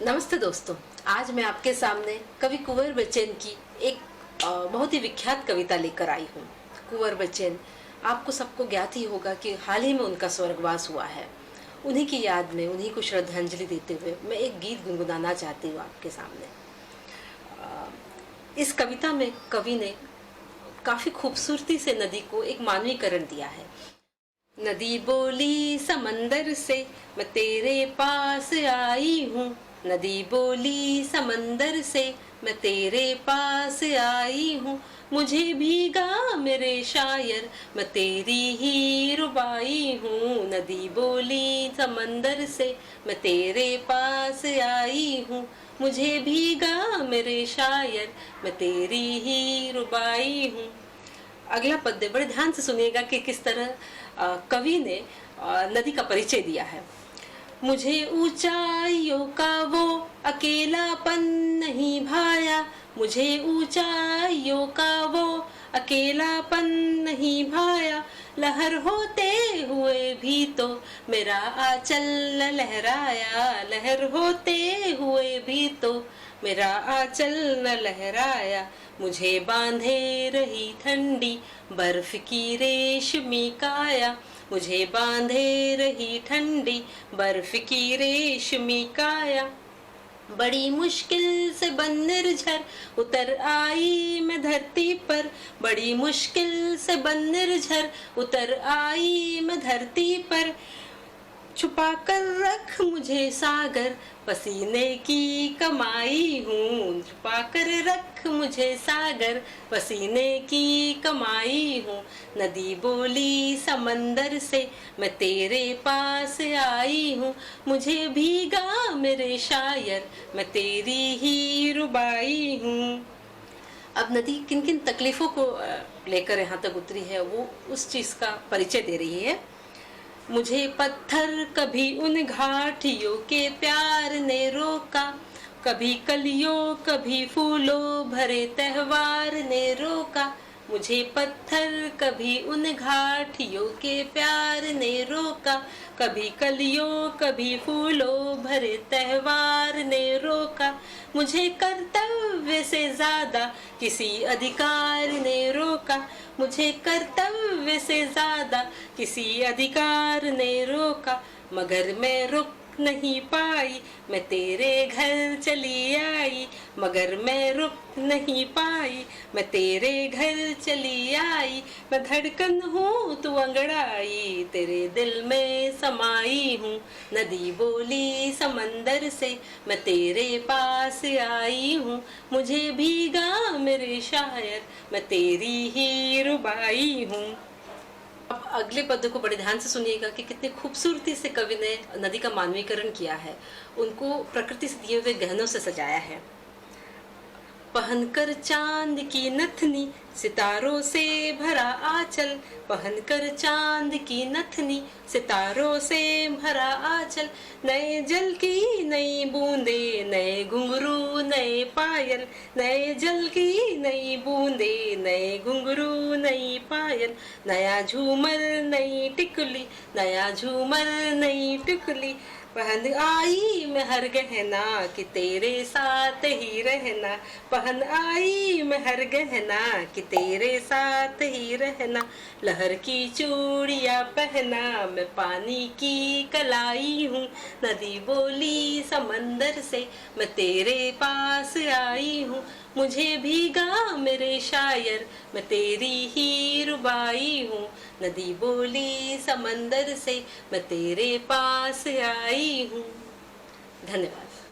नमस्ते दोस्तों, आज मैं आपके सामने कवि कुंवर बच्चन की एक बहुत ही विख्यात कविता लेकर आई हूँ। कुंवर बच्चन, आपको सबको ज्ञात ही होगा कि हाल ही में उनका स्वर्गवास हुआ है। उन्हीं की याद में, उन्हीं को श्रद्धांजलि देते हुए मैं एक गीत गुनगुनाना चाहती हूँ आपके सामने। इस कविता में कवि ने काफ़ी खूबसूरती से नदी को एक मानवीकरण दिया है। नदी बोली समंदर से, मैं तेरे पास आई हूँ। नदी बोली समंदर से, मैं तेरे पास आई हूँ। मुझे भीगा मेरे शायर, मैं तेरी ही रुबाई हूँ। नदी बोली समंदर से, मैं तेरे पास आई हूँ। मुझे भीगा मेरे शायर, मैं तेरी ही रुबाई हूँ। अगला पद्य बड़े ध्यान से सुनिएगा कि किस तरह कवि ने नदी का परिचय दिया है। मुझे ऊंचाइयों का वो अकेलापन नहीं भाया, मुझे ऊंचाइयों का वो अकेलापन नहीं भाया। लहर होते हुए भी तो मेरा आंचल न लहराया, लहर होते हुए भी तो मेरा आंचल न लहराया। मुझे बांधे रही ठंडी बर्फ की रेशमी काया, मुझे बांधे रही ठंडी बर्फ की रेशमी काया। बड़ी मुश्किल से बन निर्झर उतर आई मैं धरती पर, बड़ी मुश्किल से बन निर्झर उतर आई मैं धरती पर। छुपा कर रख मुझे सागर, पसीने की कमाई हूँ। छुपा कर रख मुझे सागर, पसीने की कमाई हूँ। नदी बोली समंदर से, मैं तेरे पास आई हूँ। मुझे भीगा मेरे शायर, मैं तेरी ही रुबाई हूँ। अब नदी किन किन तकलीफों को लेकर यहाँ तक उतरी है, वो उस चीज का परिचय दे रही है। मुझे पत्थर कभी उन घाटियों के प्यार ने रोका, कभी कलियों कभी फूलों भरे त्योहार ने रोका। मुझे पत्थर कभी उन घाटियों के प्यार ने रोका, कभी कलियों कभी फूलों भरे त्योहार ने रोका। मुझे कर्तव्य से ज्यादा किसी अधिकार ने रोका, मुझे कर्तव्य से ज्यादा किसी अधिकार ने रोका। मगर मैं रुक नहीं पाई, मैं तेरे घर चली आई, मगर मैं रुक नहीं पाई, मैं तेरे घर चली आई। मैं धड़कन हूँ तू अंगड़ाई, तेरे दिल में समाई हूँ। नदी बोली समंदर से, मैं तेरे पास आई हूँ। मुझे भीगा मेरे शायर, मैं तेरी ही रुबाई हूँ। अब अगले पद्य को बड़े ध्यान से सुनिएगा कि कितनी खूबसूरती से कवि ने नदी का मानवीकरण किया है, उनको प्रकृति से दिए हुए गहनों से सजाया है। पहनकर चांद की नथनी, सितारों से भरा आंचल, पहनकर चांद की नथनी, सितारों से भरा आंचल। नए जल की नई बूंदे, नए घुंघरू नए पायल, नए जल की नई बूंदे, नए घुंघरू नई पायल। नया झूमर नई टिकुली, नया झूमर नई टिकुली। पहन आई मैं हर गहना कि तेरे साथ ही रहना, पहन आई मैं हर गहना कि तेरे साथ ही रहना। लहर की चूड़ियाँ पहना, मैं पानी की कलाई हूँ। नदी बोली समंदर से, मैं तेरे पास आई हूँ। मुझे भीगा मेरे शायर, मैं तेरी ही रुबाई हूँ। नदी बोली समंदर से, मैं तेरे पास आई हूँ। धन्यवाद।